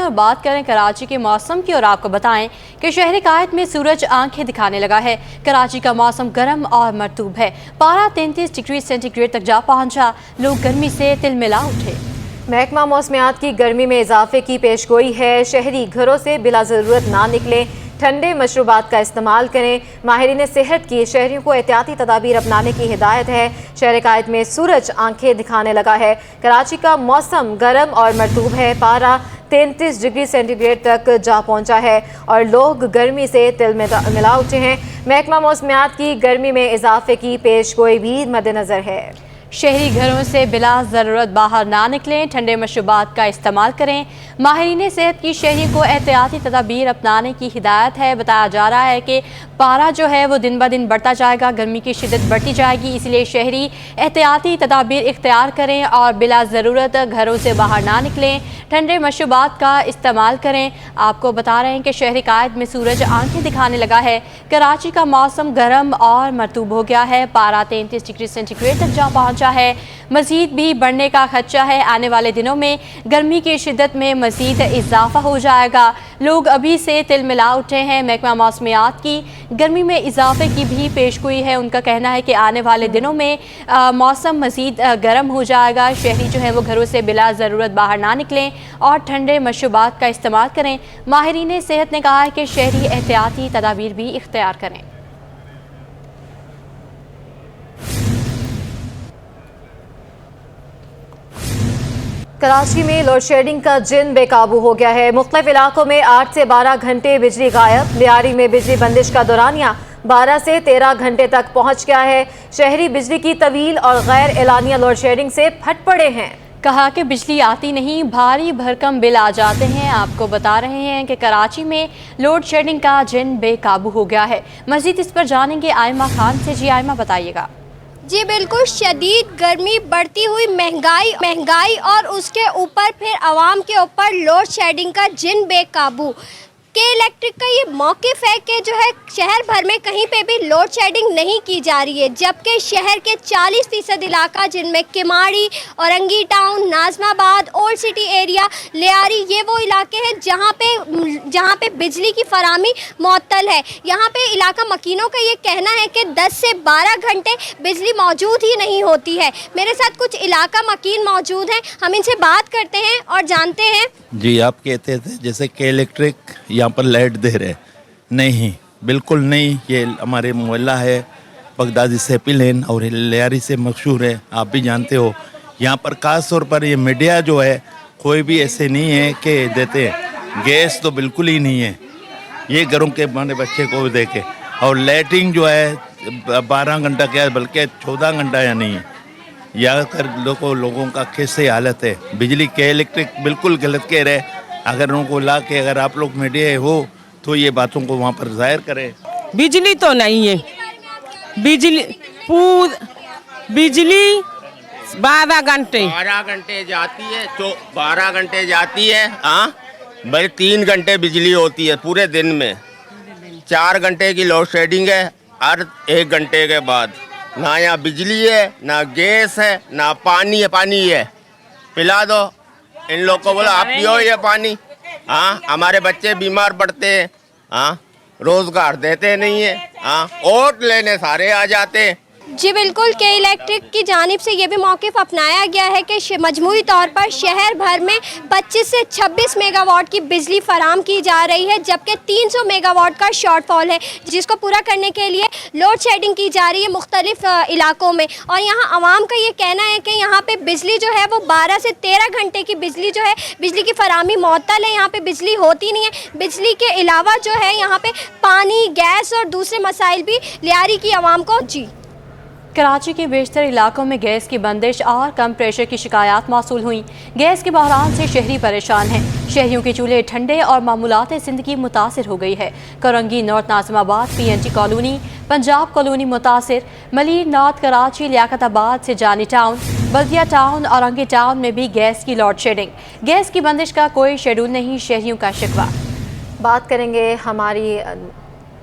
और बात करें कराची के मौसम की और आपको बताएं कि शहर कायद में सूरज आंखें दिखाने लगा है। कराची का मौसम गर्म और मरतूब है। पारा 33 डिग्री सेंटीग्रेड तक जा पहुंचा। लोग गर्मी से तिलमिला उठे। महकमा मौसमियात की गर्मी में इजाफे की पेशगोई है। शहरी घरों से बिला ज़रूरत ना निकलें, ठंडे मशरूबात का इस्तेमाल करें। माहिरीन सेहत की शहरियों को एहतियाती तदाबीर अपनाने की हिदायत है। शहर कायद में सूरज आंखें दिखाने लगा है। कराची का मौसम गर्म और मरतूब है। पारा 33 डिग्री सेंटीग्रेड तक जा पहुंचा है और लोग गर्मी से तिलमिला उठे हैं। महकमा मौसमियात की गर्मी में इजाफे की पेशगोई भी मद्देनजर है। शहरी घरों से बिला ज़रूरत बाहर ना निकलें, ठंडे मशरूबात का इस्तेमाल करें। माहिरीन सेहत की शहरी को एहतियाती तदाबीर अपनाने की हिदायत है। बताया जा रहा है कि पारा जो है वो दिन ब दिन बढ़ता जाएगा, गर्मी की शिद्दत बढ़ती जाएगी, इसलिए शहरी एहतियाती तदाबीर इख्तियार करें और बिला ज़रूरत घरों से बाहर ना निकलें, ठंडे मशरूबात का इस्तेमाल करें। आपको बता रहे हैं कि शहर कायद में सूरज आंखें दिखाने लगा है। कराची का मौसम गर्म और मरतूब हो गया है। पारा 33 डिग्री सेंटीग्रेड तक जा पहुंचा है। मज़ीद भी बढ़ने का खदशा है। आने वाले दिनों में गर्मी की शिद्दत में मज़ीद इजाफा हो जाएगा। लोग अभी से तिलमिला उठे हैं। महकमा मौसमियात की गर्मी में इजाफे की भी पेशगोई है। उनका कहना है कि आने वाले दिनों में मौसम मज़ीद गर्म हो जाएगा। शहरी जो है वो घरों से बिला ज़रूरत बाहर ना निकलें और ठंडे मशरूबात का इस्तेमाल करें। माहिरीन सेहत ने कहा है कि शहरी एहतियाती तदाबीर भी इख्तियार करें। कराची में लोड शेडिंग का जिन बेकाबू हो गया है। मुख्तलिफ इलाकों में 8 से 12 घंटे बिजली गायब। लियारी में बिजली बंदिश का दौरानिया 12 से 13 घंटे तक पहुंच गया है। शहरी बिजली की तवील और गैर एलानिया लोड शेडिंग से फट पड़े हैं। कहा कि बिजली आती नहीं, भारी भरकम बिल आ जाते हैं। आपको बता रहे हैं कि कराची में लोड शेडिंग का जिन बेकाबू हो गया है। मज़ीद इस पर जानेंगे आयमा खान से। जी आयमा, बताइएगा। जी बिल्कुल, शदीद गर्मी, बढ़ती हुई महंगाई और उसके ऊपर फिर आवाम के ऊपर लोड शेडिंग का जिन बेकाबू। के इलेक्ट्रिक का ये मौक़िफ़ है कि जो है शहर भर में कहीं पे भी लोड शेडिंग नहीं की जा रही है, जबकि शहर के 40% इलाका जिनमें Kemari, Orangi town, Nazimabad, old city area, Lyari, ये वो इलाके हैं जहाँ पे बिजली की फराहमी मुअत्तल है। यहाँ पे इलाका मकीनों का ये कहना है कि 10 से 12 घंटे बिजली मौजूद ही नहीं होती है। मेरे साथ कुछ इलाका मकीन मौजूद हैं, हम इनसे बात करते हैं और जानते हैं। जी, आप कहते थे जैसे कि इलेक्ट्रिक यहाँ पर लाइट दे रहे, नहीं, बिल्कुल नहीं। ये हमारे मोहल्ला है बगदादी सेपी लेन और लियारी से मशहूर है, आप भी जानते हो। यहाँ पर ख़ास तौर पर ये मीडिया जो है कोई भी ऐसे नहीं है कि देते हैं। गैस तो बिल्कुल ही नहीं है, ये घरों के हमारे बच्चे को भी देखे। और लाइटिंग जो है 12 घंटा क्या बल्कि 14 घंटा या नहीं है। यहाँ कर लोगों का कैसे हालत है। बिजली के इलेक्ट्रिक बिल्कुल गलत कह रहे। अगर उनको ला के अगर आप लोग मीडिया हो तो ये बातों को वहाँ पर जाहिर करें। बिजली तो नहीं है, बिजली 12 घंटे जाती है, तो 12 घंटे जाती है। हाँ भाई, 3 घंटे बिजली होती है पूरे दिन में। 4 घंटे की लोड शेडिंग है हर 1 घंटे के बाद। ना यहाँ बिजली है, ना गैस है, ना पानी है। पानी है, पिला दो इन लोग को, बोला आप पियो ये पानी। हाँ, हमारे बच्चे बीमार पड़ते हैं। हाँ, रोजगार देते नहीं है। हाँ, वोट लेने सारे आ जाते हैं। जी बिल्कुल, के इलेक्ट्रिक की जानिब से ये भी मौक़िफ़ अपनाया गया है कि मजमूई तौर पर शहर भर में 25 से 26 मेगावाट की बिजली फराम की जा रही है, जबकि 300 मेगावाट का शॉर्टफॉल है, जिसको पूरा करने के लिए लोड शेडिंग की जा रही है मुख्तलिफ इलाकों में। और यहाँ आवाम का ये कहना है कि यहाँ पे बिजली जो है वो 12 से 13 घंटे की बिजली जो है, बिजली की फराहमी मुअत्तल है। यहाँ पर बिजली होती नहीं है। बिजली के अलावा जो है यहाँ पर पानी, गैस और दूसरे मसाइल भी लियारी की आवाम को। जी, कराची के बेशतर इलाकों में गैस की बंदिश और कम प्रेशर की शिकायत मौसूल हुई। गैस के बहरान से शहरी परेशान हैं। शहरियों के चूल्हे ठंडे और मामूलात ज़िंदगी मुतासिर हो गई है। Korangi north Nazimabad, PNG colony, Punjab colony मुतासिर। मलिर नॉर्थ कराची, लियाकताबाद से जानी टाउन, बल्दिया टाउन, औरंगी टाउन में भी गैस की लोड शेडिंग। गैस की बंदिश का कोई शेड्यूल नहीं, शहरियों का शिकवा। बात करेंगे हमारी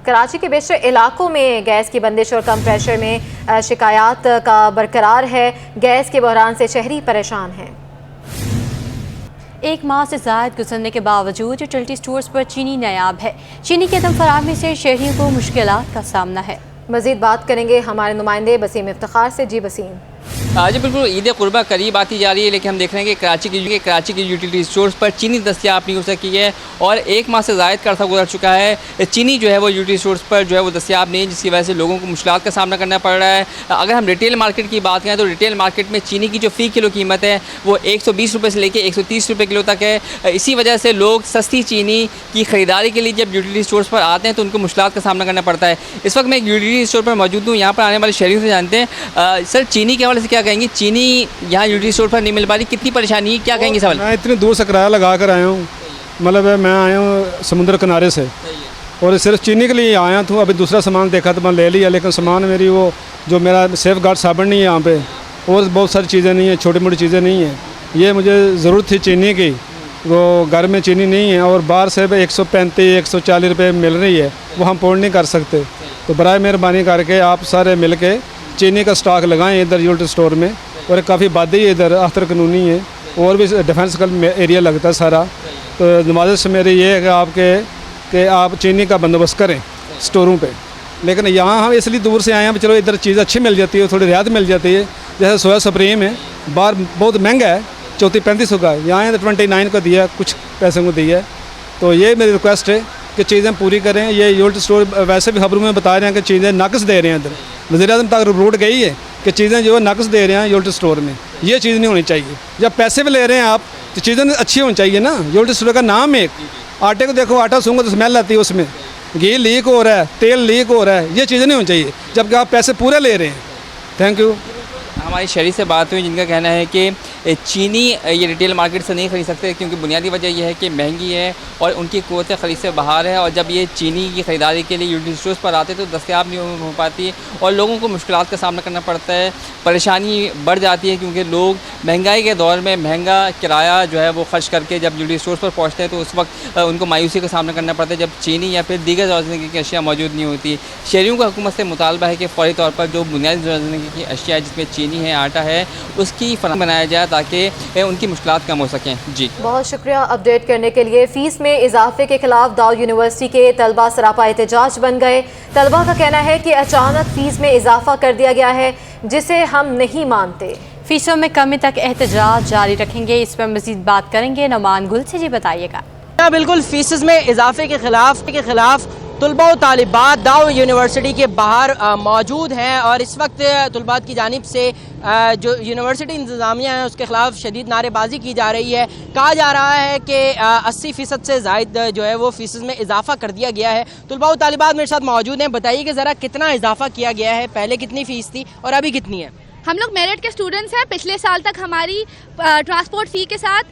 कराची के बेशतर इलाकों में गैस की बंदिश और कम प्रेशर में शिकायत का बरकरार है। गैस के बहरान से शहरी परेशान हैं। एक माह से ज़ायद गुजरने के बावजूद यूटिलिटी स्टोर्स पर चीनी नायाब है। चीनी की अदम फराहमी से शहरियों को मुश्किलात का सामना है। मज़ीद बात करेंगे हमारे नुमाइंदे बसीम इफ्तिखार से। जी बसीम। जी बिल्कुल, ईद कुर्बा करीब आती जा रही है, लेकिन हम देख रहे हैं कि कराची की यूटिलिटी स्टोर्स पर चीनी दस्तियाब नहीं हो सकी है और एक माह से ज़ायद का अर्सा गुजर चुका है। चीनी जो है वो यूटिलिटी स्टोर्स पर जो है वो दस्तियाब नहीं है, जिसकी वजह से लोगों को मुश्किलात का सामना करना पड़ रहा है। अगर हम रिटेल मार्केट की बात करें तो रिटेल मार्केट में चीनी की जो फ़ी किलो कीमत है वो 120 रुपये से लेकर 130 रुपये किलो तक है। इसी वजह से लोग सस्ती चीनी की ख़रीदारी के लिए जब यूटिलिटी स्टोर्स पर आते हैं तो उनको मुश्किलात का सामना करना पड़ता है। इस वक्त मैं एक यूटिलिटी स्टोर पर मौजूद हूँ। यहाँ पर आने वाले शहरियों से जानते हैं, सर चीनी के हवाले से क्या कहेंगे? चीनी यहाँ यूटिलिटी स्टोर पर नहीं मिल पा रही, कितनी परेशानी है, क्या कहेंगे सवाल? मैं इतनी दूर से किराया लगा कर आया हूँ, मतलब मैं आया हूँ समुद्र किनारे से और सिर्फ चीनी के लिए आया था। अभी दूसरा सामान देखा तो मैं ले लिया, लेकिन सामान मेरी वो जो मेरा सेफ गार्ड साबुन नहीं है यहाँ पे, और बहुत सारी चीज़ें नहीं हैं, छोटी मोटी चीज़ें नहीं हैं। ये मुझे ज़रूरत थी चीनी की, वो घर में चीनी नहीं है और बाहर से 135-140 रुपये मिल रही है, वो हम पोर्ट नहीं कर सकते। तो बराए मेहरबानी करके आप सारे मिल के चीनी का स्टॉक लगाएं इधर यूटिलिटी स्टोर में। और काफ़ी आबादी है इधर, अख्तर कानूनी है और भी डिफेंस का एरिया लगता है सारा। तो नवाज़ से मेरी ये है कि आप चीनी का बंदोबस्त करें स्टोरों पे। लेकिन यहाँ हम इसलिए दूर से आए हैं, चलो इधर चीज़ अच्छी मिल जाती है, थोड़ी रियायत मिल जाती है। जैसे सोया सुप्रीम है, बाहर बहुत महंगा है, 34-35 का, यहाँ तो 29 का दिया, कुछ पैसे को दिया है। तो ये मेरी रिक्वेस्ट है कि चीज़ें पूरी करें। ये यूटिलिटी स्टोर वैसे भी खबरों में बता रहे हैं कि चीज़ें नाकस दे रहे हैं इधर, वज़ीर-ए-आज़म तक रिपोर्ट गई है कि चीज़ें जो है नाकस दे रहे हैं यूटिलिटी स्टोर में। ये चीज़ नहीं होनी चाहिए। जब पैसे भी ले रहे हैं आप तो चीज़ें अच्छी होनी चाहिए ना। यूटिलिटी स्टोर का नाम है, आटे को देखो, आटा सूंघो तो स्मेल आती है उसमें, घी लीक हो रहा है, तेल लीक हो रहा है, ये चीज़ें नहीं होनी चाहिए जबकि आप पैसे पूरे ले रहे हैं। Thank you. हमारी शहरी से बात हुई जिनका कहना है कि चीनी ये रिटेल मार्केट से नहीं ख़रीद सकते क्योंकि बुनियादी वजह यह है कि महंगी है और उनकी क़ुव्वत ख़रीद से बाहर है, और जब ये चीनी की ख़रीदारी के लिए यूटिलिटी स्टोर्स पर आते तो दस्तयाब नहीं हो पाती और लोगों को मुश्किलात का सामना करना पड़ता है। परेशानी बढ़ जाती है क्योंकि लोग महंगाई के दौर में महंगा किराया जो है वो ख़र्च करके जब यूटिलिटी स्टोर्स पर पहुँचते हैं तो उस वक्त उनको मायूसी का सामना करना पड़ता है जब चीनी या फिर दीगर ज़रूरत की अशिया मौजूद नहीं होती। शहरियों का हुकूमत से मुतालबा है कि फ़ौरी तौर पर जो बुनियादी ज़रूरत की अशिया जिसमें चीनी है, आटा है, उसकी फराहमी बनाया जाए ताकि उनकी मुश्किलात कम हो सकें। जी बहुत शुक्रिया अपडेट करने के लिए। फ़ीस में इजाफे के खिलाफ दाऊद यूनिवर्सिटी के तलबा सरापा एहतजाज बन गए। तलबा का कहना है कि अचानक फ़ीस में इजाफा कर दिया गया है जिसे हम नहीं मानते। फीसों में कमी तक एहतजाज जारी रखेंगे। इस पर मजीद बात करेंगे नौमान गुल से। जी बताइएगा। बिल्कुल, फीस में इजाफे के खिलाफ तुलबा और तालिबात दाऊद यूनिवर्सिटी के बाहर मौजूद हैं और इस वक्त तुलबात की जानिब से जो यूनिवर्सिटी इंतज़ामिया है उसके ख़िलाफ़ शदीद नारेबाजी की जा रही है। कहा जा रहा है कि 80% से ज़ायद जो है वो फ़ीस में इजाफा कर दिया गया है। तुलबा और तालिबात मेरे साथ मौजूद हैं, बताइए कि ज़रा कितना इजाफा किया गया है, पहले कितनी फ़ीस थी और अभी कितनी है? हम लोग मेरिट के स्टूडेंट्स हैं। पिछले साल तक हमारी ट्रांसपोर्ट फ़ी के साथ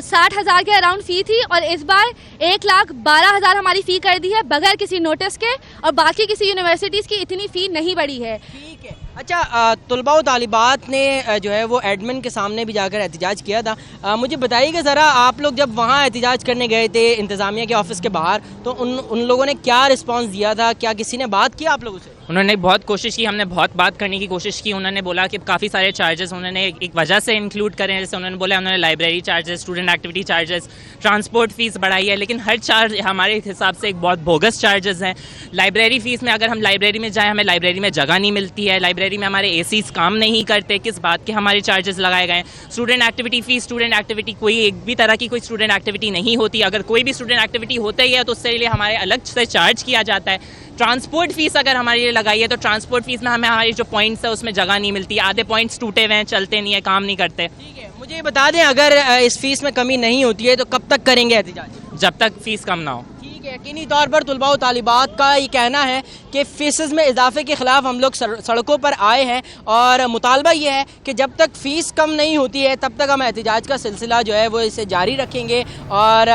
60,000 के अराउंड फ़ी थी और इस बार 1,12,000 हमारी फ़ी कर दी है बगैर किसी नोटिस के, और बाकी किसी यूनिवर्सिटीज़ की इतनी फ़ी नहीं बढ़ी है। ठीक है। अच्छा, तुलबा और तालिबात ने जो है वो एडमिन के सामने भी जाकर एहतजाज किया था। मुझे बताइएगा ज़रा, आप लोग जब वहाँ एहतजाज करने गए थे इंतज़ामिया के ऑफिस के बाहर तो उन लोगों ने क्या रिस्पॉन्स दिया था? क्या किसी ने बात किया आप लोगों से? उन्होंने बहुत कोशिश की, हमने बहुत बात करने की कोशिश की। उन्होंने बोला कि काफ़ी सारे चार्जेस उन्होंने एक वजह से इंक्लूड करें, जैसे उन्होंने बोला उन्होंने library charges, student activity charges, transport fees बढ़ाई है, लेकिन हर चार्ज हमारे हिसाब से एक बहुत बोगस चार्जेस हैं। लाइब्रेरी फ़ीस में अगर हम लाइब्रेरी में जाएँ, हमें लाइब्रेरी में जगह नहीं मिलती है, लाइब्रेरी में हमारे एसीज़ काम नहीं करते, किस बात के हमारे चार्जेस लगाए गए हैं। Student activity fees, student activity कोई एक भी तरह की कोई स्टूडेंट एक्टिविटी नहीं होती, अगर कोई भी स्टूडेंट एक्टिविटी होता ही है तो उसके लिए हमारे अलग से चार्ज किया जाता है। ट्रांसपोर्ट फ़ीस अगर हमारे लिए लगाई है तो ट्रांसपोर्ट फ़ीस में हमें हमारे जो पॉइंट्स है उसमें जगह नहीं मिलती, आधे पॉइंट्स टूटे हुए हैं, चलते नहीं है, काम नहीं करते। ठीक है, मुझे बता दें अगर इस फीस में कमी नहीं होती है तो कब तक करेंगे एहतजाज? जब तक फ़ीस कम ना हो। ठीक है, यकीनी तौर पर तुलबा और तालिबात का ये कहना है कि फ़ीस में इजाफे के ख़िलाफ़ हम लोग सड़कों पर आए हैं और मुतालबा ये है कि जब तक फ़ीस कम नहीं होती है तब तक हम एहतजाज का सिलसिला जो है वो इसे जारी रखेंगे और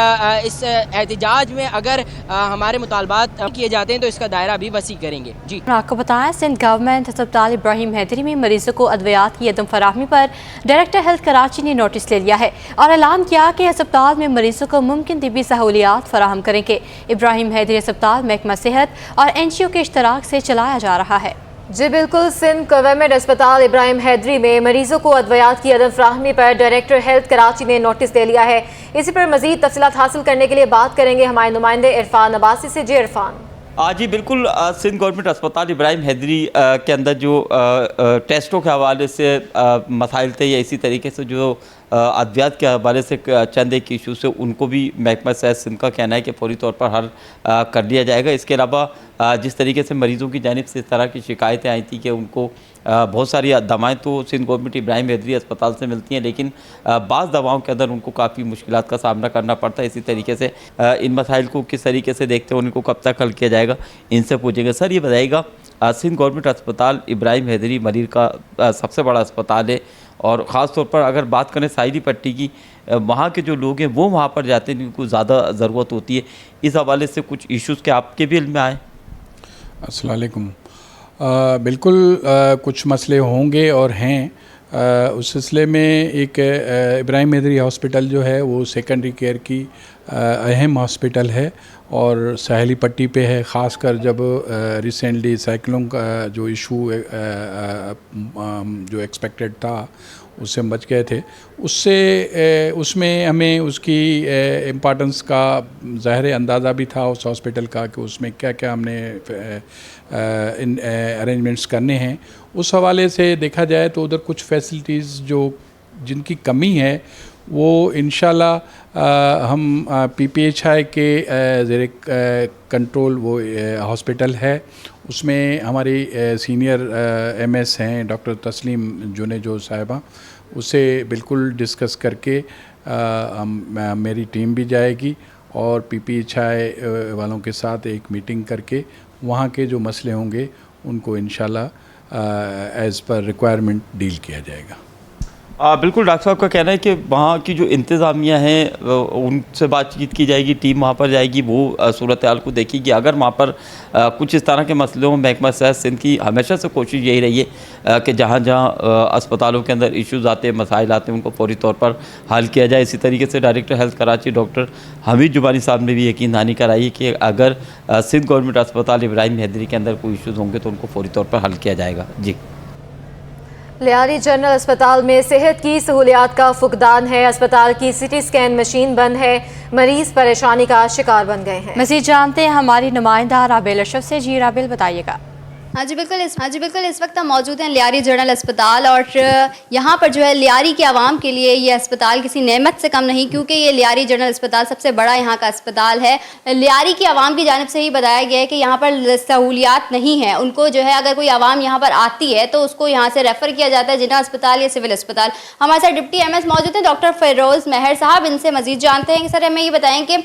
इस एहतजाज में अगर हमारे मुतालबात किए जाते हैं तो इसका दायरा भी वसी करेंगे। जी आपको बताएं, सिंध गवर्नमेंट अस्पताल इब्राहिम हैदरी में मरीजों को अद्वियात की अदम फराहमी पर डायरेक्टर हेल्थ कराची ने नोटिस ले लिया है और ऐलान किया कि अस्पताल में मरीजों को मुमकिन तिब्बी सहूलियात फराहम करेंगे। इब्राहिम हैदरी अस्पताल महकमा सेहत और NGO के इश्तराक से चलाया जा रहा है। जी बिल्कुल, सिंध गवर्नमेंट अस्पताल इब्राहिम हैदरी में मरीजों को अद्वियात की अदम फ्राहमी पर डायरेक्टर हेल्थ कराची ने नोटिस दे लिया है। इसी पर मजीद तफसीलात हासिल करने के लिए बात करेंगे हमारे नुमाइंदे इरफान अब्बासी से। जी इरफान। जी बिल्कुल, सिंध गवर्नमेंट अस्पताल इब्राहिम हैदरी के अंदर जो टेस्टों के हवाले से मसाइल थे या इसी तरीके से जो अद्वियात के हवाले से चंद एक इशू से उनको भी महकमा सेहत सिंध का कहना है कि फौरी तौर पर हल कर लिया जाएगा। इसके अलावा जिस तरीके से मरीज़ों की जानिब से इस तरह की शिकायतें आई थी कि उनको बहुत सारी दवाएं तो सिंध गवर्नमेंट इब्राहिम हैदरी अस्पताल से मिलती हैं, लेकिन बाज़ दवाओं के अंदर उनको काफ़ी मुश्किलात का सामना करना पड़ता है। इसी तरीके से इन मसाइल को किस तरीके से देखते हैं, उनको कब तक हल किया जाएगा, इनसे पूछेंगे। सर ये बताइएगा, सिंध गवर्नमेंट अस्पताल इब्राहिम हैदरी मरीज़ का सबसे बड़ा अस्पताल है और ख़ास तौर पर अगर बात करें साहिली पट्टी की, वहाँ के जो लोग हैं वो वहाँ पर जाते हैं जिनको ज़्यादा ज़रूरत होती है। इस हवाले से कुछ इश्यूज़ के आपके भी इल्म में आए? अस्सलाम वालेकुम। बिल्कुल कुछ मसले होंगे और हैं। उस सिलसिले में एक इब्राहिम हैदरी हॉस्पिटल जो है वो सेकेंडरी केयर की अहम हॉस्पिटल है और साहिली पट्टी पे है। ख़ासकर जब रिसेंटली साइक्लोन का जो इशू जो एक्सपेक्टेड था उससे हम बच गए थे, उसमें हमें उसकी इम्पॉर्टेंस का ज़ाहिर अंदाज़ा भी था उस हॉस्पिटल का कि उसमें क्या क्या हमने इन अरेंजमेंट्स करने हैं। उस हवाले से देखा जाए तो उधर कुछ फैसिलिटीज़ जिनकी कमी है वो इंशाल्लाह हम PPHI के ज़ेरे कंट्रोल वो हॉस्पिटल है, उसमें हमारी सीनियर MS हैं डॉक्टर तस्लीम जुनेजो साहिबा, उससे बिल्कुल डिस्कस करके मेरी टीम भी जाएगी और PPHI वालों के साथ एक मीटिंग करके वहाँ के जो मसले होंगे उनको इंशाल्लाह एज़ पर रिक्वायरमेंट डील किया जाएगा। बिल्कुल, डॉक्टर साहब का कहना है कि वहाँ की जो इंतज़ामिया है उनसे बातचीत की जाएगी, टीम वहाँ पर जाएगी, वो सूरत हाल को देखेगी। अगर वहाँ पर कुछ इस तरह के मसलों में महकमा सेहत सिंध की हमेशा से कोशिश यही रही है कि जहाँ जहाँ अस्पतालों के अंदर इश्यूज़ आते हैं, मसाइल आते हैं, उनको फौरी तौर पर हल किया जाए। इसी तरीके से director health Karachi doctor Hamid जुबानी साहब ने भी यकीन दहानी कराई कि अगर सिंध गवर्नमेंट अस्पताल इब्राहिम हैदरी के अंदर कोई इशूज़ होंगे तो उनको फौरी तौर पर हल किया जाएगा। जी। लियारी जनरल अस्पताल में सेहत की सहूलियात का फुकदान है। अस्पताल की CT स्कैन मशीन बंद है, मरीज परेशानी का शिकार बन गए हैं। मज़ीद जानते हैं हमारी नुमाइंदा राबेल अशरफ से। जी राबेल, बताइएगा। हाँ जी बिल्कुल इस वक्त हम मौजूद हैं लियारी जनरल अस्पताल और यहाँ पर जो है लियारी के आवाम के लिए ये अस्पताल किसी नेमत से कम नहीं, क्योंकि ये लियारी जनरल अस्पताल सबसे बड़ा यहाँ का अस्पताल है। लियारी की आवाम की जानिब से ही बताया गया है कि यहाँ पर सहूलियात नहीं है। उनको जो है अगर कोई आवाम यहाँ पर आती है तो उसको यहाँ से रेफ़र किया जाता है जिला अस्पताल या सिविल अस्पताल। हमारे साथ डिप्टी MS मौजूद हैं डॉक्टर फ़िरोज़ महर साहब, इनसे मज़ीद जानते हैं कि सर हमें ये बताएँ कि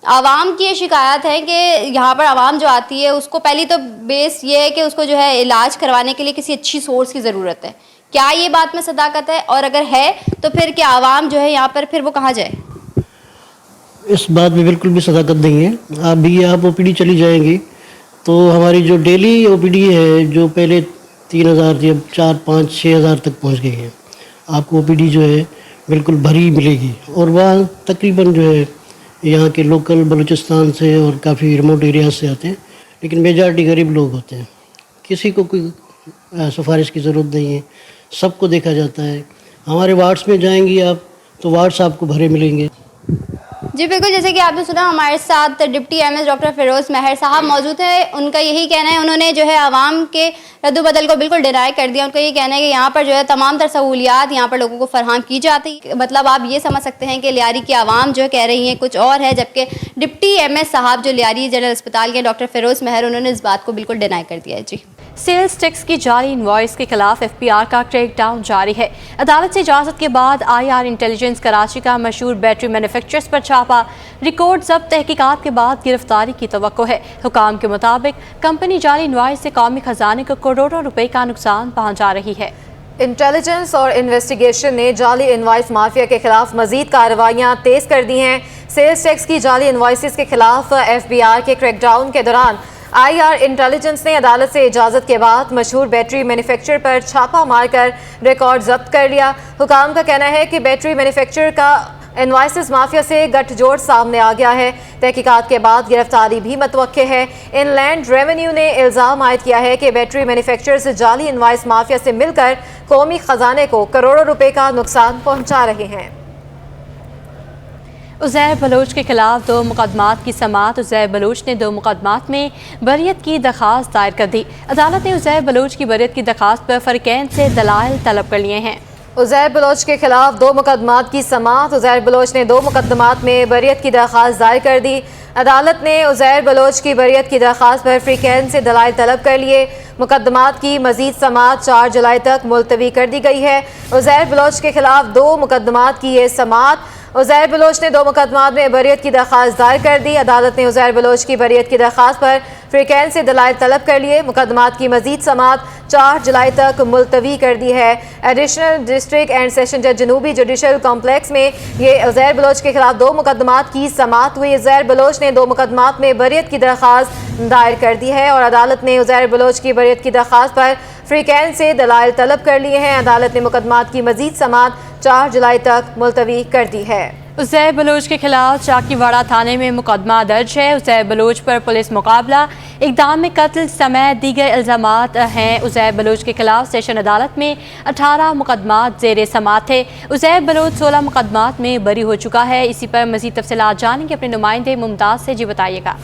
आवाम की ये शिकायत है कि यहाँ पर आवाम जो आती है उसको पहली तो बेस ये है कि उसको जो है इलाज करवाने के लिए किसी अच्छी सोर्स की ज़रूरत है। क्या ये बात में सदाकत है, और अगर है तो फिर क्या आवाम जो है यहाँ पर फिर वो कहाँ जाए? इस बात में बिल्कुल भी सदाकत नहीं है। आप OPD चली जाएंगी तो हमारी जो डेली OPD है जो पहले 3000 थी अब 4, 5, 6000 तक पहुँच गई है। आपको OPD जो है बिल्कुल भरी मिलेगी और वहाँ तकरीबन जो है यहाँ के लोकल बलूचिस्तान से और काफ़ी रिमोट एरिया से आते हैं, लेकिन मेजॉरिटी गरीब लोग होते हैं। किसी को कोई सिफारिश की ज़रूरत नहीं है, सबको देखा जाता है। हमारे वार्ड्स में जाएंगी आप तो वार्ड्स आपको भरे मिलेंगे। जी बिल्कुल, जैसे कि आपने सुना हमारे साथ डिप्टी MS डॉक्टर फ़िरोज़ महर साहब मौजूद है। उनका यही कहना है, उन्होंने जो है आवाम के रद्दबदल को बिल्कुल डिनाई कर दिया। उनका ये कहना है कि यहाँ पर जो है तमाम तर सहूलियात यहाँ पर लोगों को फराहम की जाती। मतलब आप ये समझ सकते हैं कि लियारी की आवाम जो कह रही है कुछ और है, जबकि डिप्टी MS साहब जो लियारी जनरल अस्पताल के डॉक्टर फ़िरोज़ महर, उन्होंने इस बात को बिल्कुल डिनाई कर दिया है। जी। सेल्स टैक्स की जाली इनवॉइस के खिलाफ FPR का क्रैकडाउन जारी है। अदालत से इजाज़त के बाद IR इंटेलिजेंस कराची का मशहूर बैटरी मैन्युफैक्चरर्स पर छापा। रिकॉर्ड जब्त तहकीकात के बाद गिरफ्तारी की तवक्को है। हुकाम के मुताबिक कंपनी जाली इनवॉइस से कौमी खजाने को करोड़ों रुपए का नुकसान पहुँचा रही है। इंटेलिजेंस और इन्वेस्टिगेशन ने जाली इनवॉइस माफिया के खिलाफ मजीद कार्रवाइयाँ तेज़ कर दी हैं। सेल्स टैक्स की जाली इनवॉइसेस के खिलाफ FBR के क्रैकडाउन के दौरान IR इंटेलिजेंस ने अदालत से इजाज़त के बाद मशहूर बैटरी मैन्युफैक्चरर पर छापा मारकर रिकॉर्ड जब्त कर लिया। हुकाम का कहना है कि बैटरी मैन्युफैक्चरर का इनवाइसेस माफिया से गठजोड़ सामने आ गया है। तहकीकात के बाद गिरफ्तारी भी मतवक्के है। इनलैंड रेवेन्यू ने इल्ज़ाम आयद किया है कि बैटरी मैन्युफैक्चरर्स जाली इनवाइस माफिया से मिलकर कौमी खजाने को करोड़ों रुपए का नुकसान पहुंचा रहे हैं। उज़ैर बलोच के खिलाफ 2 मुकदमात की समाअत। उज़ैर बलोच ने 2 मुकदमात में बरियत की दरख्वास्त दायर कर दी। अदालत ने उज़ैर बलोच की बरियत की दरख्वास्त पर फरीकैन से दलाइल तलब कर लिए हैं। उज़ैर बलोच के खिलाफ 2 मुकदमात की समाअत। उज़ैर बलोच ने 2 मुकदमात में बरियत की दरख्वास्त दायर कर दी। अदालत ने उज़ैर बलोच की बरियत की दरख्वास्त पर फरीकैन से दलाइल तलब कर लिए। मुकदमात की मजीद समाअत 4 जुलाई तक मुलतवी कर दी गई है। उज़ैर बलोच के खिलाफ 2 मुकदमात की ये समाअत। उज़ैर बलोच ने 2 मुकदमात में बरियत की दरख्वास्त दायर कर दी। अदालत ने उज़ैर बलोच की बरियत की दरख्वास्त पर फरीकैन से दलाइल तलब कर लिए। मुकदमात की मजीद समाअत 4 जुलाई तक मुलतवी कर दी है। एडिशनल डिस्ट्रिक्ट एंड सेशन जज जनूबी जुडिशल कॉम्प्लेक्स में ये उज़ैर बलोच के खिलाफ 2 मुकदमात की समाअत हुई। उज़ैर बलोच ने 2 मुकदमात में बरियत की दरख्वास्त दायर कर दी है और अदालत ने उज़ैर बलोच की बरियत की दरख्वास्त पर फरीकैन से दलाइल तलब कर लिए हैं। अदालत ने मुकदमात की मजीद समाअत 4 जुलाई तक मुलतवी कर दी है। उज़ैर बलोच के खिलाफ चाकीवाड़ा थाने में मुकदमा दर्ज है। उज़ैर बलोच पर पुलिस मुकाबला, इक़दाम में कत्ल समेत दीगर इल्ज़ामात हैं। उज़ैर बलोच के खिलाफ सेशन अदालत में 18 मुकदमात ज़ेर समाअत थे। उज़ैर बलोच 16 मुकदमात में बरी हो चुका है। इसी पर मज़ीद तफसीलात जानेंगे अपने नुमाइंदे मुमताज़ से। जी बताइएगा।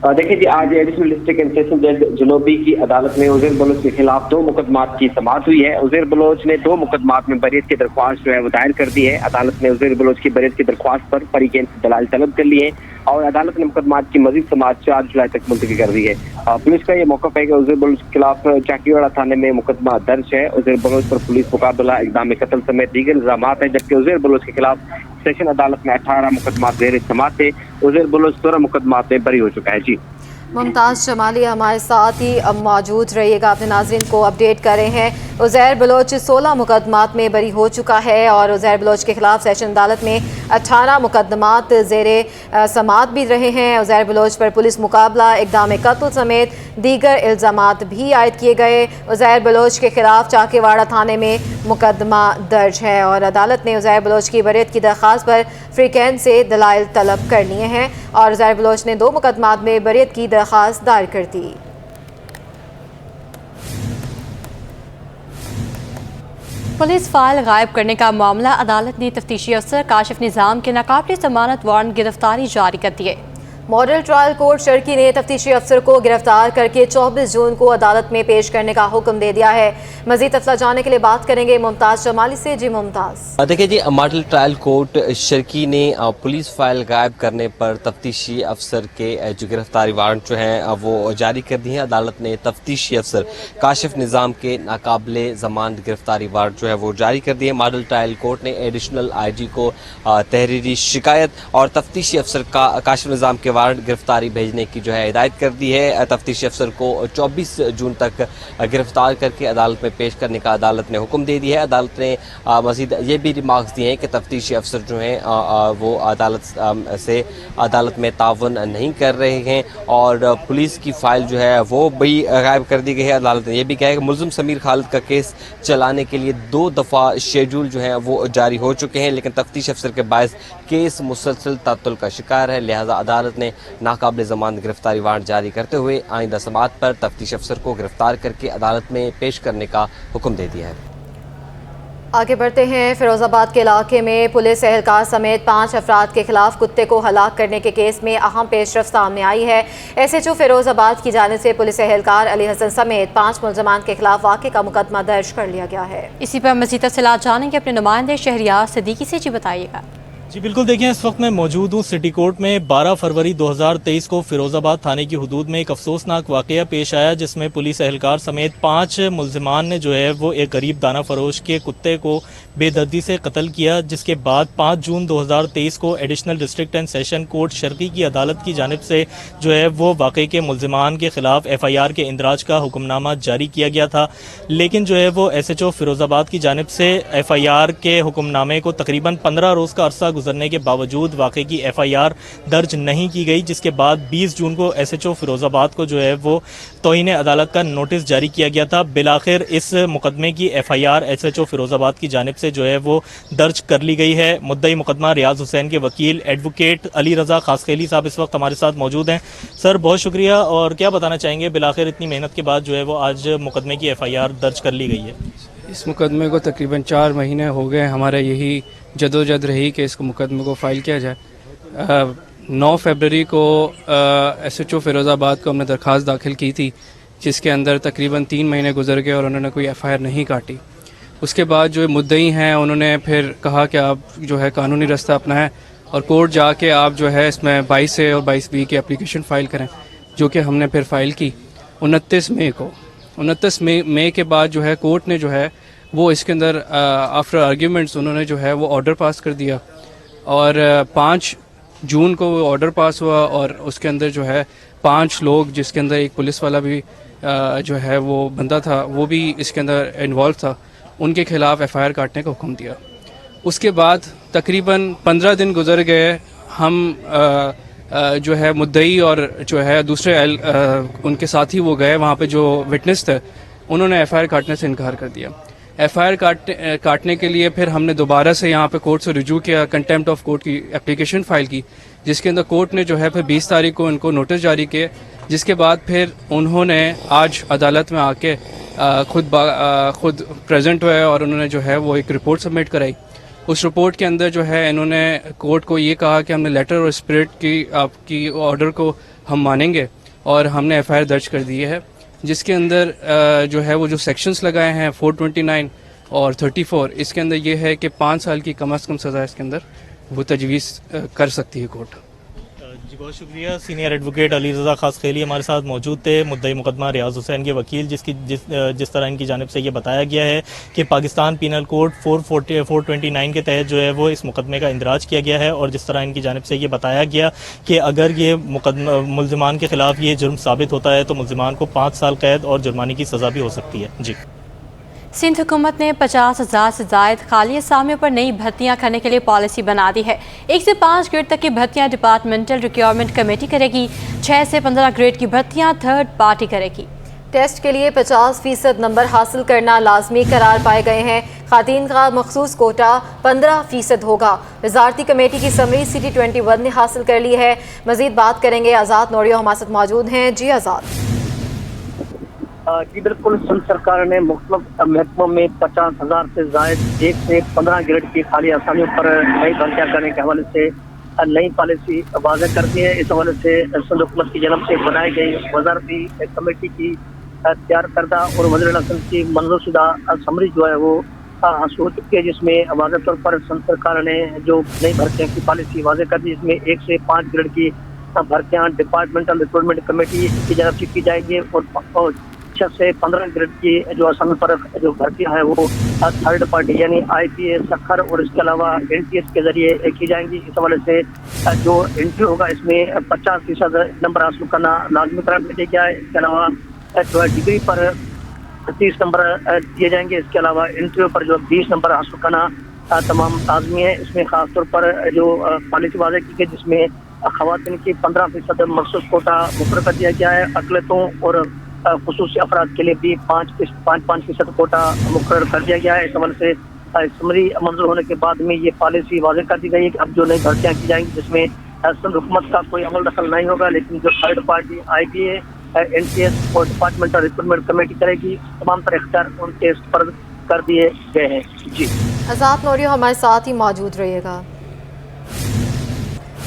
देखिए जी, आज एडिशनल डिस्ट्रिक्ट एंड सेशन जज जनूबी की अदालत में उज़ैर बलोच के खिलाफ 2 मुकदमात की समाअत हुई है। उज़ैर बलोच ने 2 मुकदमात में बरियत की दरख्वास्त जो है वो दायर कर दी है। अदालत ने उज़ैर बलोच की बरियत की दरख्वास्त पर फरीकैन से दलाइल तलब कर लिए और अदालत ने मुकदमात की मजीद समाअत 4 जुलाई तक मुलतवी कर दी है। पुलिस का ये मौक़िफ़ है कि उज़ैर बलोच के खिलाफ चाकीवाड़ा थाने में मुकदमा दर्ज है। उज़ैर बलोच पर पुलिस मुकाबला, इक़दाम में कत्ल समेत दीगर इल्ज़ामात हैं, जबकि उज़ैर बलोच के खिलाफ सेशन अदालत में 18 मुकदमात ज़ेर समाअत थे। उज़ैर बलोच 16 मुकदमात में बरी हो चुका है। जी मुमताज़ जमाली हमारे साथ ही अब मौजूद रहिएगा, अपने नाज़रीन को अपडेट कर रहे हैं। उज़ैर बलोच 16 मुकदमात में बरी हो चुका है और उज़ैर बलोच के खिलाफ सेशन अदालत में 18 मुकदमात ज़ेरे समाअत भी रहे हैं। उज़ैर बलोच पर पुलिस मुकाबला, इक़दाम कत्ल समेत दीगर इल्ज़ामात भी आयद किए गए। उज़ैर बलोच के खिलाफ चाकीवाड़ा थाने में मुकदमा दर्ज है और अदालत ने उज़ैर बलोच की बरियत की दरख्वास्त पर फरीकैन से दलाइल तलब कर लिए हैं और उज़ैर बलोच ने 2 मुकदमात में बरियत की दरख्वास्त दायर कर दी। पुलिस फाइल गायब करने का मामला, अदालत ने तफ्तीशी अफसर काशिफ निज़ाम के नाकाबिल ज़मानत वारंट गिरफ्तारी जारी कर दिए। मॉडल ट्रायल कोर्ट शर्की ने तफ्तीशी अफसर को गिरफ्तार करके 24 जून को अदालत में पेश करने का हुक्म दे दिया है। मज़ीद तफसीलात जानने के लिए बात करेंगे मुमताज़ जमाली से। जी मुमताज़। देखिए जी, मॉडल ट्रायल कोर्ट शर्की ने पुलिस फाइल गायब करने पर तफ्तीशी अफसर के जो गिरफ्तारी वारंट जो हैं वो जारी कर दिए हैं। अदालत ने तफ्तीशी अफसर काशिफ निज़ाम के नाकाबिले ज़मानत गिरफ्तारी वारंट जो है वो जारी कर दिए। मॉडल ट्रायल कोर्ट ने एडिशनल IG को तहरीरी शिकायत और तफ्तीशी अफसर का काशिफ निज़ाम के वारंट गिरफ्तारी भेजने की जो है हिदायत कर दी है। तफ्तीशी अफसर को 24 जून तक गिरफ्तार करके अदालत में पेश करने का अदालत ने हुक्म दे दिया है। अदालत ने मज़ीद ये भी रिमार्क्स दिए हैं कि तफ्तीशी अफसर जो हैं वो अदालत में तावन नहीं कर रहे हैं और पुलिस की फ़ाइल जो है वो भी गायब कर दी गई है। अदालत ने यह भी कहा है कि मुल्ज़िम समीर खालिद का केस चलाने के लिए 2 दफ़ा शेड्यूल जो है वो जारी हो चुके हैं, लेकिन तफ्तीश अफसर के बायस केस मुसलसल तातुल का शिकार है। लिहाजा अदालत ने नाकाबिल ज़मानत गिरफ्तारी वारंट जारी करते हुए आइंदा समाअत पर तफ्तीश अफसर को गिरफ्तार करके अदालत में पेश करने का हुक्म दे दिया है। आगे बढ़ते हैं। फिरोजाबाद के इलाके में पुलिस एहलकार समेत 5 अफराद के खिलाफ कुत्ते को हलाक करने के केस में अहम पेशरफ्त सामने आई है। SHO फिरोजाबाद की जानिब से पुलिस एहलकार अली हसन समेत 5 मुलजमान के खिलाफ वाक़े का मुकदमा दर्ज कर लिया गया है। इसी पर मज़ीद तफसीलात जानेंगे अपने नुमाइंदे शहरियार सिद्दीकी से। जी बताइएगा। जी बिल्कुल, देखिए इस वक्त मैं मौजूद हूँ सिटी कोर्ट में। 12 फरवरी 2023 को फिरोजाबाद थाने की हुदूद में एक अफसोसनाक वाक़या पेश आया, जिसमें पुलिस एहलकार समेत 5 मुलजमान ने जो है वो एक गरीब दाना फरोश के कुत्ते को बेदर्दी से कत्ल किया, जिसके बाद 5 जून 2023 को additional district and session court Sharki की अदालत की जानिब से जो है वो वाक़े के मुलजमान के खिलाफ FIR के इंदराज का हुक्मनामा जारी किया गया था। लेकिन जो है वो SHO फिरोजाबाद की जानिब से FIR के हुक्मनामे को तकरीबन 15 रोज़ का अरसा गुजरने के बावजूद वाक़े की FIR दर्ज नहीं की गई, जिसके बाद 20 जून को SHO फिरोज़ाबाद को जो है वो तौहीन अदालत का नोटिस जारी किया गया था। बिलाखिर इस मुकदमे की FIR SHO फिरोज़ाबाद की जानिब से जो है वो दर्ज कर ली गई है। मुद्दई मुकदमा रियाज हुसैन के वकील एडवोकेट अली रज़ा खासखेली साहब इस वक्त हमारे साथ मौजूद हैं। सर, बहुत शुक्रिया। और क्या बताना चाहेंगे, बिलाखिर इतनी मेहनत के बाद जो है वो आज मुकदमे की FIR दर्ज कर ली गई है? इस मुकदमे को तकरीबन 4 महीने हो गए। हमारा यही जदोजहद रही कि इसको मुकदमे को फ़ाइल किया जाए। 9 फरवरी को SHO फिरोज़ाबाद को हमने दरख्वास्त दाखिल की थी, जिसके अंदर तकरीबन 3 महीने गुजर गए और उन्होंने कोई FIR नहीं काटी। उसके बाद जो मुद्दई हैं उन्होंने फिर कहा कि आप जो है कानूनी रास्ता अपनाएं और कोर्ट जाके आप जो है इसमें 22A और 22B की एप्लीकेशन फ़ाइल करें, जो कि हमने फिर फ़ाइल की 29 मई को। 29 मई के बाद जो है कोर्ट ने जो है वो इसके अंदर आफ्टर आर्ग्यूमेंट्स उन्होंने जो है वो ऑर्डर पास कर दिया और 5 जून को वो ऑर्डर पास हुआ और उसके अंदर जो है 5 लोग, जिसके अंदर एक पुलिस वाला भी जो है वो बंदा था, वो भी इसके अंदर इन्वॉल्व था, उनके खिलाफ FIR काटने का हुक्म दिया। उसके बाद तकरीबन 15 दिन गुजर गए। हम जो है मुद्दई और जो है दूसरे उनके साथी वो गए वहाँ पे जो विटनेस थे, उन्होंने FIR काटने से इनकार कर दिया। FIR काटने के लिए फिर हमने दोबारा से यहाँ पे कोर्ट से रुजू किया, कंटेम्प्ट ऑफ कोर्ट की एप्लीकेशन फ़ाइल की, जिसके अंदर कोर्ट ने जो है फिर 20 तारीख को इनको नोटिस जारी किए, जिसके बाद फिर उन्होंने आज अदालत में आके खुद प्रेजेंट हुए और उन्होंने जो है वो एक रिपोर्ट सबमिट कराई। उस रिपोर्ट के अंदर जो है इन्होंने कोर्ट को ये कहा कि हमने लेटर और स्पिरिट की आपकी ऑर्डर को हम मानेंगे और हमने FIR दर्ज कर दी है, जिसके अंदर जो है वो जो सेक्शंस लगाए हैं 429 और 34, इसके अंदर ये है कि 5 साल की कम से कम सज़ा इसके अंदर वो तजवीज़ कर सकती है कोर्ट। जी, बहुत शुक्रिया। सीनियर एडवोकेट अली रज़ा खासखेली हमारे साथ मौजूद थे, मुद्दई मुकदमा रियाज हुसैन के वकील, जिस तरह इनकी जानिब से ये बताया गया है कि पाकिस्तान पीनल कोड 429 के तहत जो है वो इस मुकदमे का इंदराज किया गया है और जिस तरह इनकी जानिब से ये बताया गया कि अगर ये मुकदमा मुल्ज़िमान के ख़िलाफ़ ये जुर्म साबित होता है तो मुल्ज़िमान को 5 साल कैद और जुर्माने की सज़ा भी हो सकती है। जी। सिंध हुकूमत ने 50,000 से ज़ायद खाली असामियों पर नई भर्तियां करने के लिए पॉलिसी बना दी है। 1 से 5 ग्रेड तक की भर्तियां डिपार्टमेंटल रिक्वायरमेंट कमेटी करेगी। 6 से 15 ग्रेड की भर्तियां थर्ड पार्टी करेगी। टेस्ट के लिए 50% नंबर हासिल करना लाजमी करार पाए गए हैं। खातीन का मखसूस कोटा 15% होगा। वजारती कमेटी की समरी सिटी 21 ने हासिल कर ली है। मजीद बात करेंगे, आज़ाद नोरियो हमारे साथ मौजूद हैं। जी आज़ाद। जी बिल्कुल, सिंध सरकार ने मुख्तलिफ महकमों में 50,000 से ज़ायद 1 से 15 ग्रेड की खाली आसामियों पर नई भर्तियाँ करने के हवाले से नई पॉलिसी वाज़ेह कर दी है। इस हवाले से सिंध हुकूमत की जानब से बनाई गई वजारती कमेटी की तैयार करदा और वज़ीर आज़म की मंजूरशुदा समरी जो है वो हासिल हो चुकी है, जिसमें वाज़ेह तौर पर सिंध सरकार ने जो नई भर्तियों की पॉलिसी वाज़ेह कर दी, जिसमें 1 से 5 ग्रेड की भर्तियाँ डिपार्टमेंटल रिक्रूटमेंट कमेटी की जानब से की जाएगी और 6 से 15 ग्रेड की जो असामी पर जो भर्तियाँ हैं वो थर्ड पार्टी यानी IPS सखर और इसके अलावा NTS के जरिए की जाएंगी। इस हवाले से जो इंटरव्यू होगा इसमें 50% नंबर हासिल करना लाजमी करार दिया गया है। इसके अलावा जो है डिग्री पर 30 नंबर दिए जाएंगे। इसके अलावा इंटरव्यू पर जो 20 नंबर हासिल करना तमाम लाजमी है। इसमें खासतौर पर जो पॉलिसी वाज़ेह की गई, जिसमें ख़वातीन की 15% मखसूस कोटा मुकर्रर कर दिया गया है। अक़लियतों और खुसूसी अफराद के लिए भी 5% कोटा मुकर्रर कर दिया गया है। इस हवाले से समरी मंजूर होने के बाद में ये पॉलिसी वाज़ेह कर दी गई है कि अब जो नई भर्तियाँ की जाएंगी जिसमें सिंध हुकूमत का कोई अमल दखल नहीं होगा, लेकिन जो थर्ड पार्टी IPA NTS और डिपार्टमेंटल रिक्रूटमेंट कमेटी करेगी, तमाम तरह इख्तियार उनके स्पर्द कर दिए गए हैं। जी आज़ाद नोरियो हमारे साथ ही मौजूद रहिएगा।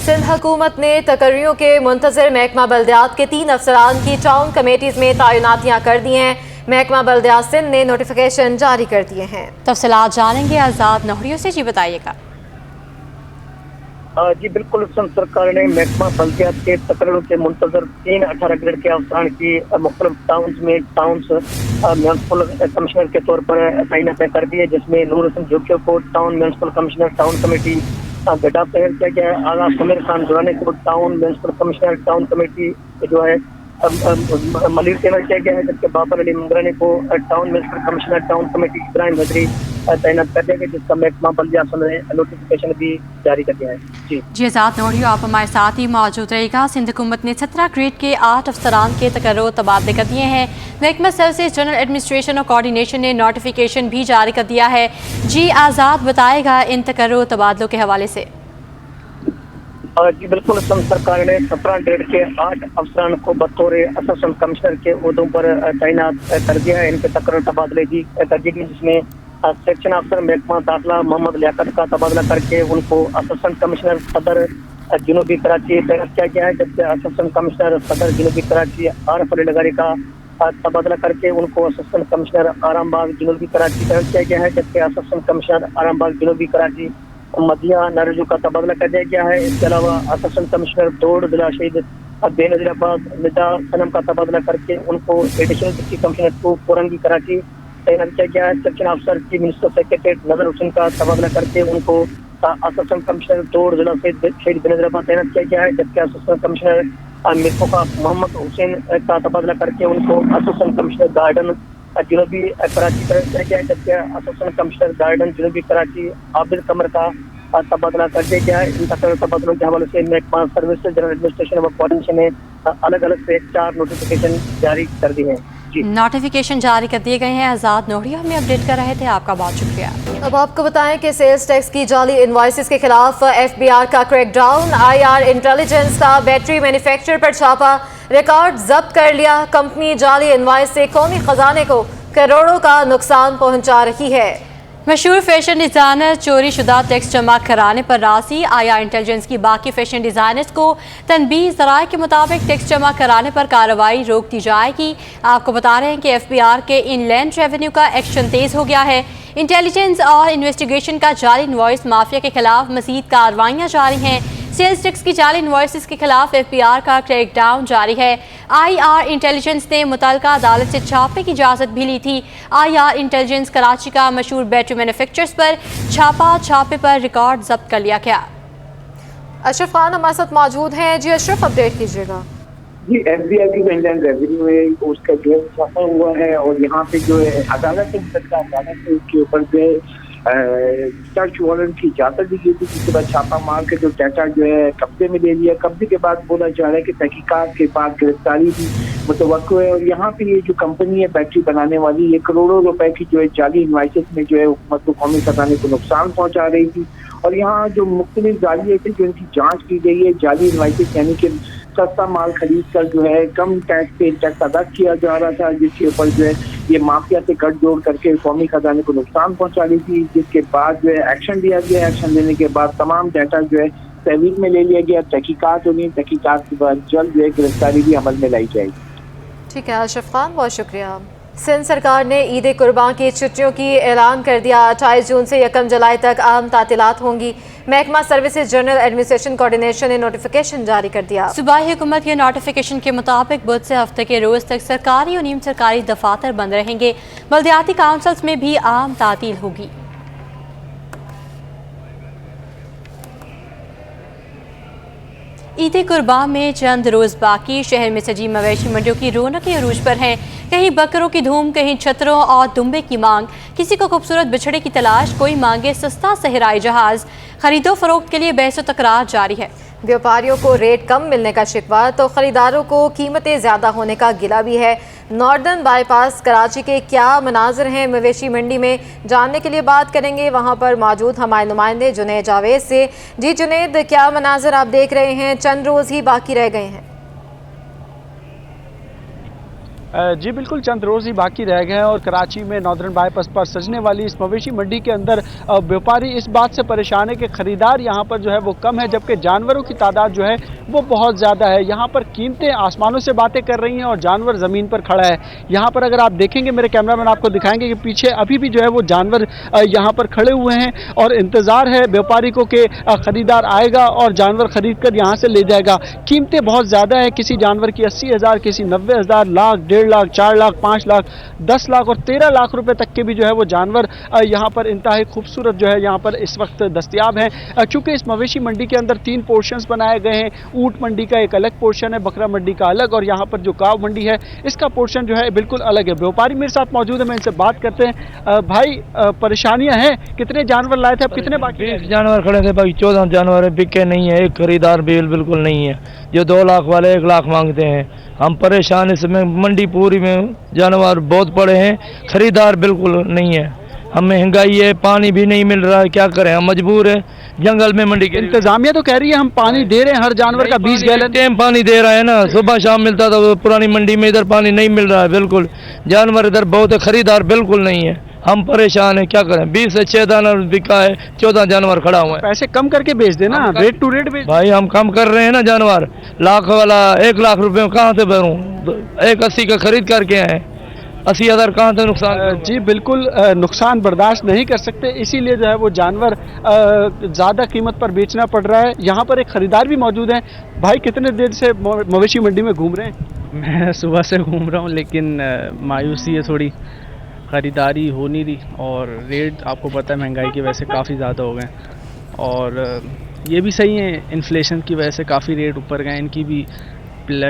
सिंध हुकूमत ने तकर्रियों के मुंतज़िर महकमा बल्दियात के 3 अफसरान की टाउन कमेटीज़ में तैनातियाँ कर दी हैं। महकमा बल्दियात सिंध ने नोटिफिकेशन जारी कर दिए हैं। तफसीलात जानेंगे आज़ाद नोरियो से। जी बताइएगा। जी बिल्कुल, सिंध सरकार ने महकमा बल्दियात के तकर्रियों के मुंतज़िर 3 18 ग्रेड के अफसरान की मुख्तलिफ टाउन्स में टाउन्स म्यूनसिपल कमिश्नर के तौर पर तैनात कर दी है, जिसमें नूर हसन जोकिया को town municipal commissioner town committee बेटा तैयार किया गया है। आगा समीर खान दुरानी को town municipal commissioner town committee जो है मलिर तैनात किया गया है, जबकि बाबर अली मंगरानी को town municipal commissioner town committee Ibrahim Haidri तैनात कर दिया गया, जिसका महकमा बल्दिया ने नोटिफिकेशन भी जारी कर दिया है। जी आज़ाद नोड़ी, आप हमारे साथ ही मौजूद रहेगा। सिंध हुकूमत ने 17 ग्रेड के 8 अफसरान के तकर्रुर तबादले कर दिए हैं। महकमा सर्विसेज जनरल एडमिनिस्ट्रेशन और कोऑर्डिनेशन ने नोटिफिकेशन भी जारी कर दिया है। जी आज़ाद बताएगा इन तकर्रुर तबादलों के हवाले से। जी बिल्कुल, असम सरकार ने 17 ग्रेड के 8 अफसरान को बतौर असिस्टेंट कमिश्नर के ओहदों पर तैनात कर दिया है। इनके तकर्रुर तबादले की तरजीह दी, जिसमें सेक्शन अफसर महकमा दाखिला मोहम्मद लियाकत का तबादला करके उनको असिस्टेंट कमिश्नर सदर जनूबी कराची तैनात किया गया है, जबकि असिस्टेंट कमिश्नर सदर जनूबी कराची आरफ अली लगारी का तबादला करके उनको असिस्टेंट कमिश्नर आरामबाग जनूबी कराची तैनात किया गया है, जबकि असिस्टेंट कमिश्नर आरामबाग जनूबी कराची मदिया नारजू का तबादला कर दिया गया है। इसके अलावा असिस्टेंट कमिश्नर दौड़ जिला शहीद बेनजीराबाद निदा सनम का तबादला करके उनको additional deputy commissioner 2 Korangi Karachi तैनात किया गया है। सेक्शन अफसर की मिनिस्टर सेक्रेटरीट नजर हुसैन का तबादला करके उनको असिस्टेंट कमिश्नर दौड़ जिला शहीद बेनजीराबाद तैनात किया गया है, जबकि असिस्टेंट कमिश्नर मिर्फा मोहम्मद हुसैन का तबादला करके उनको असिस्टेंट कमिश्नर गार्डन जनूबी कराची तैनात किया गया है, जबकि असिस्टेंट कमिश्नर गार्डन जनूबी कराची आबिद कमर का तबादला कर दिया गया है। इन तबादलों के हवाले से महकमा सर्विसेज जनरल एडमिनिस्ट्रेशन व कोऑर्डिनेशन ने अलग अलग से 4 नोटिफिकेशन जारी कर दिए हैं। नोटिफिकेशन जारी कर दिए गए हैं। आज़ाद नोड़ी हमें अपडेट कर रहे थे, आपका बहुत शुक्रिया। अब आपको बताएं कि सेल्स टैक्स की जाली इनवॉइसेस के खिलाफ FBI का क्रैकडाउन, IR इंटेलिजेंस का बैटरी मैन्युफैक्चरर पर छापा, रिकॉर्ड जब्त कर लिया। कंपनी जाली इनवॉइस से कौमी खजाने को करोड़ों का नुकसान पहुंचा रही है। मशहूर फैशन डिज़ाइनर चोरी शुदा टैक्स जमा कराने पर राजी। IR इंटेलिजेंस की बाकी फैशन डिज़ाइनर्स को तनबीह ज़राए के मुताबिक टैक्स जमा कराने पर कार्रवाई रोक दी जाएगी। आपको बता रहे हैं कि FBR के इनलैंड रेवेन्यू का एक्शन तेज़ हो गया है। इंटेलिजेंस और इन्वेस्टिगेशन का जाली इनवॉइस माफिया के खिलाफ मज़ीद कार्रवाइयाँ जारी हैं। सेल्स टैक्स की जाली इनवॉइसेस के खिलाफ FBR का क्रैकडाउन जारी है। IR इंटेलिजेंस ने मुतल्लिका अदालत से छापे की इजाज़त भी ली थी। IR इंटेलिजेंस कराची का मशहूर बैटरी मैन्युफैक्चरर्स पर छापे पर रिकॉर्ड जब्त कर लिया गया। अशरफ खान हमारे साथ मौजूद हैं। जी अशरफ, अपडेट कीजिएगा। जी FBI की इंडियन रेवेन्यू में उसका जो है छापा हुआ है और यहाँ पे जो है अदालत से उसके ऊपर जो है सर्च वारंट की इजाजत दी गई थी, जिसके बाद छापा मार के जो डाटा जो है कब्जे में ले लिया। कब्जे के बाद बोला जा रहा है कि तहकीकात के बाद गिरफ्तारी भी मुतवक्को है। और यहाँ पे ये जो कंपनी है बैटरी बनाने वाली, ये करोड़ों रुपए की जो है जाली इनवाइसेस में जो है हुकूमत को कौमी खजाने को नुकसान पहुँचा रही थी। और यहाँ जो मुख्तलिफ जाली थे जिनकी जाँच की गई है, जाली इनवाइसेस यानी कि सस्ता माल खरीद कर जो है कम टैक्स पे टैक्स अदा किया जा रहा था, जिसके ऊपर जो है ये माफिया से गठजोड़ करके कौमी खजाने को नुकसान पहुंचा रही थी। जिसके बाद जो है एक्शन लिया गया। एक्शन लेने के बाद तमाम डाटा जो है तहवील में ले लिया गया। तहकीकात होगी, तहकीकात के बाद जल्द जो है गिरफ्तारी भी अमल में लाई जाएगी। ठीक है अशरफ खान, बहुत शुक्रिया। सिंध सरकार ने ईद कुर्बान की छुट्टियों की ऐलान कर दिया। 28 जून से 1 जुलाई तक आम तातीलात होंगी। महकमा सर्विसेज जनरल एडमिनिस्ट्रेशन कोऑर्डिनेशन ने नोटिफिकेशन जारी कर दिया। सूबाई हुकूमत के नोटिफिकेशन के मुताबिक बुध से हफ्ते के रोज तक सरकारी और नीम सरकारी दफातर बंद रहेंगे। बल्दियाती काउंसिल्स में भी आम तातील होगी। ईद कुर्बान में चंद रोज़ बाकी। शहर में सजी मवेशी मंडियों की रौनक अरूज पर है। कहीं बकरों की धूम, कहीं छतरों और दुम्बे की मांग। किसी को खूबसूरत बिछड़े की तलाश, कोई मांगे सस्ता सहराई जहाज। खरीदो फरोख्त के लिए बहस तकरार जारी है। व्यापारियों को रेट कम मिलने का शिकवा तो खरीदारों को कीमतें ज़्यादा होने का गिला भी है। नॉर्दर्न बाईपास कराची के क्या मनाजिर हैं मवेशी मंडी में, जानने के लिए बात करेंगे वहां पर मौजूद हमारे नुमाइंदे जुनैद जावेद से। जी जुनैद, क्या मनाजिर आप देख रहे हैं? चंद रोज़ ही बाकी रह गए हैं। जी बिल्कुल, चंद रोज़ ही बाकी रह गए हैं और कराची में नॉर्दर्न बाईपास पर सजने वाली इस मवेशी मंडी के अंदर व्यापारी इस बात से परेशान है कि ख़रीदार यहाँ पर जो है वो कम है, जबकि जानवरों की तादाद जो है वो बहुत ज़्यादा है। यहाँ पर कीमतें आसमानों से बातें कर रही हैं और जानवर ज़मीन पर खड़ा है। यहाँ पर अगर आप देखेंगे, मेरे कैमरामैन आपको दिखाएंगे कि पीछे अभी भी जो है वो जानवर यहाँ पर खड़े हुए हैं और इंतज़ार है व्यापारी को कि ख़रीदार आएगा और जानवर ख़रीद कर यहाँ से ले जाएगा। कीमतें बहुत ज़्यादा है, किसी जानवर की 80,000, किसी 90,000, लाख, 1.5 लाख, 4 लाख, 5 लाख, 10 लाख और 13 लाख रुपए तक के भी जो है वो जानवर यहाँ पर इंतहाई खूबसूरत जो है यहाँ पर इस वक्त दस्तयाब हैं। चूँकि इस मवेशी मंडी के अंदर 3 पोर्शंस बनाए गए हैं। ऊँट मंडी का एक अलग पोर्शन है, बकरा मंडी का अलग, और यहाँ पर जो काव मंडी है इसका पोर्शन जो है बिल्कुल अलग है। व्यापारी मेरे साथ मौजूद है, मैं इनसे बात करते हैं। भाई परेशानियां हैं, कितने जानवर लाए थे, अब कितने बाकी? 20 जानवर खड़े थे भाई, 14 जानवर बिके नहीं है, एक खरीदार बिल्कुल नहीं है। जो 2 लाख वाले 1 लाख मांगते हैं, हम परेशान। इसमें मंडी पूरी में जानवर बहुत पड़े हैं, खरीदार बिल्कुल नहीं है। हम महंगाई है, पानी भी नहीं मिल रहा है, क्या करें, हम मजबूर है। जंगल में मंडी के इंतजामिया तो कह रही है हम पानी दे रहे हैं, हर जानवर का 20 गैलन टाइम पानी दे रहा है ना, सुबह शाम मिलता था। पुरानी मंडी में इधर पानी नहीं मिल रहा है बिल्कुल, जानवर इधर बहुत है, खरीदार बिल्कुल नहीं है। हम परेशान है, क्या करें। 20 से 6 दाना बिका है, 14 जानवर खड़ा हुआ है। पैसे कम करके बेच देना, रेट टू रेट बेच। भाई हम कम कर रहे हैं ना, जानवर लाख वाला 1 लाख रुपए में कहाँ से भरूं? 180 का खरीद करके आए, 80,000 कहाँ से नुकसान? जी बिल्कुल, नुकसान बर्दाश्त नहीं कर सकते, इसीलिए जो है वो जानवर ज़्यादा कीमत पर बेचना पड़ रहा है। यहाँ पर एक ख़रीदार भी मौजूद है। भाई कितने देर से मवेशी मंडी में घूम रहे हैं? मैं सुबह से घूम रहा हूँ, लेकिन मायूसी है थोड़ी, ख़रीदारी हो नहीं रही, और रेट आपको पता है महंगाई की वजह से काफ़ी ज़्यादा हो गए। और ये भी सही है, इन्फ्लेशन की वजह से काफ़ी रेट ऊपर गए, इनकी भी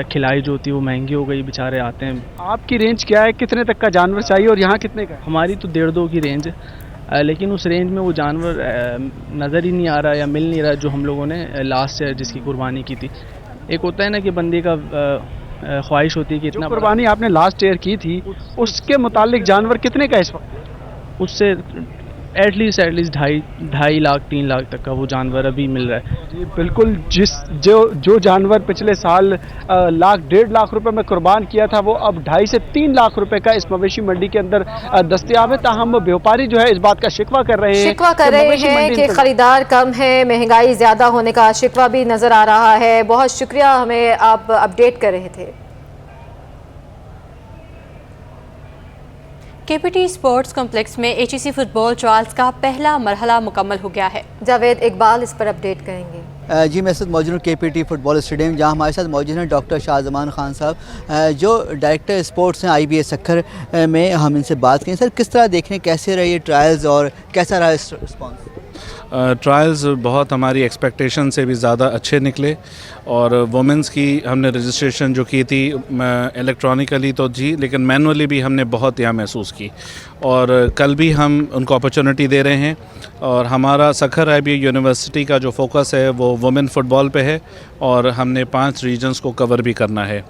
खिलाई जो होती है वो महंगी हो गई, बेचारे आते हैं। आपकी रेंज क्या है, कितने तक का जानवर चाहिए और यहाँ कितने का? हमारी तो 1.5-2 की रेंज है, लेकिन उस रेंज में वो जानवर नज़र ही नहीं आ रहा या मिल नहीं रहा जो हम लोगों ने लास्ट ईयर जिसकी कुर्बानी की थी। एक होता है ना कि बंदे का ख्वाहिश होती है कि इतना कुर्बानी आपने लास्ट ईयर की थी, उसके मुतालिक जानवर कितने का इस वक्त? उससे एटलीस्ट 2.5 लाख 3 लाख तक का वो जानवर अभी मिल रहा है। जी बिल्कुल, जो जानवर पिछले साल लाख 1.5 लाख रुपए में कुर्बान किया था वो अब 2.5 से 3 लाख रुपए का इस मवेशी मंडी के अंदर दस्तयाब है। ताहम व्यापारी जो है इस बात का शिकवा कर रहे हैं कि खरीदार कम है, महंगाई ज़्यादा होने का शिकवा भी नज़र आ रहा है। बहुत शुक्रिया, हमें आप अपडेट कर रहे थे। केपीटी स्पोर्ट्स कॉम्प्लेक्स में एचईसी फुटबॉल ट्रायल्स का पहला मरहला मुकम्मल हो गया है। जावेद इकबाल इस पर अपडेट करेंगे। जी मैं इस वक्त मौजूद हूँ केपीटी फुटबॉल स्टेडियम, जहाँ हमारे साथ मौजूद हैं डॉक्टर शाहजमान खान साहब, जो डायरेक्टर स्पोर्ट्स हैं IBA सक्खर में। हम इनसे बात करें, सर किस तरह देखें, कैसे रहे ये ट्रायल्स और कैसा रहा रिस्पॉन्स? ट्रायल्स बहुत हमारी एक्सपेक्टेशन से भी ज़्यादा अच्छे निकले, और वुमेंस की हमने रजिस्ट्रेशन जो की थी इलेक्ट्रॉनिकली तो जी, लेकिन मैनुअली भी हमने बहुत यहाँ महसूस की, और कल भी हम उनको अपॉर्चुनिटी दे रहे हैं। और हमारा सक्खर IBA यूनिवर्सिटी का जो फोकस है वो वुमेन फ़ुटबॉल पे है, और हमने 5 रीजन्स को कवर भी करना है।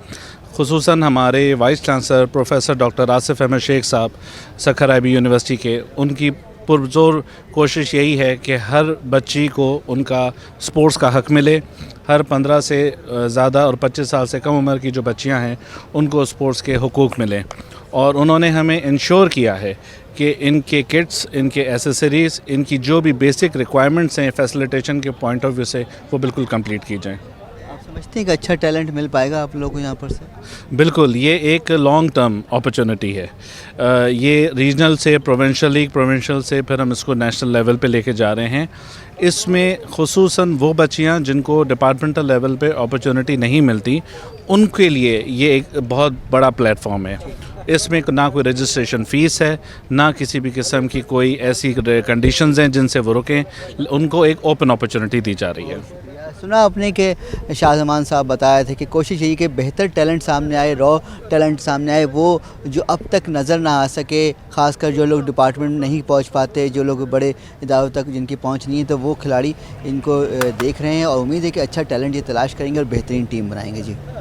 खुसूसन हमारे vice chancellor professor doctor Asif Ahmed Shaikh sahab Sukkur IBA university के, उनकी पुरजोर कोशिश यही है कि हर बच्ची को उनका स्पोर्ट्स का हक़ मिले। हर 15 से ज़्यादा और 25 साल से कम उम्र की जो बच्चियां हैं उनको स्पोर्ट्स के हुकूक मिलें, और उन्होंने हमें इंश्योर किया है कि इनके किट्स, इनके एसेसरीज़, इनकी जो भी बेसिक रिक्वायरमेंट्स हैं फैसिलिटेशन के पॉइंट ऑफ व्यू से वो बिल्कुल कंप्लीट की जाएँ। समझते हैं कि अच्छा टैलेंट मिल पाएगा आप लोगों को यहाँ पर से? बिल्कुल, ये एक लॉन्ग टर्म अपॉर्चुनिटी है। ये रीजनल से प्रोविंशियल लीग, प्रोविंशियल से फिर हम इसको नेशनल लेवल पे लेके जा रहे हैं। इसमें खुसूसन वो बच्चियाँ जिनको डिपार्टमेंटल लेवल पे अपॉर्चुनिटी नहीं मिलती, उनके लिए ये एक बहुत बड़ा प्लेटफॉर्म है। इसमें ना कोई रजिस्ट्रेशन फ़ीस है, ना किसी भी किस्म की कोई ऐसी कंडीशंस हैं जिनसे वो रुकें, उनको एक ओपन अपॉर्चुनिटी दी जा रही है। सुना आपने कि शाहजमान साहब बताया थे कि कोशिश यही कि बेहतर टैलेंट सामने आए, रॉ टैलेंट सामने आए, वो जो अब तक नज़र ना आ सके, ख़ासकर जो लोग डिपार्टमेंट में नहीं पहुंच पाते, जो लोग बड़े इदारों तक जिनकी पहुंच नहीं है, तो वो खिलाड़ी इनको देख रहे हैं, और उम्मीद है कि अच्छा टैलेंट ये तलाश करेंगे और बेहतरीन टीम बनाएंगे। जी।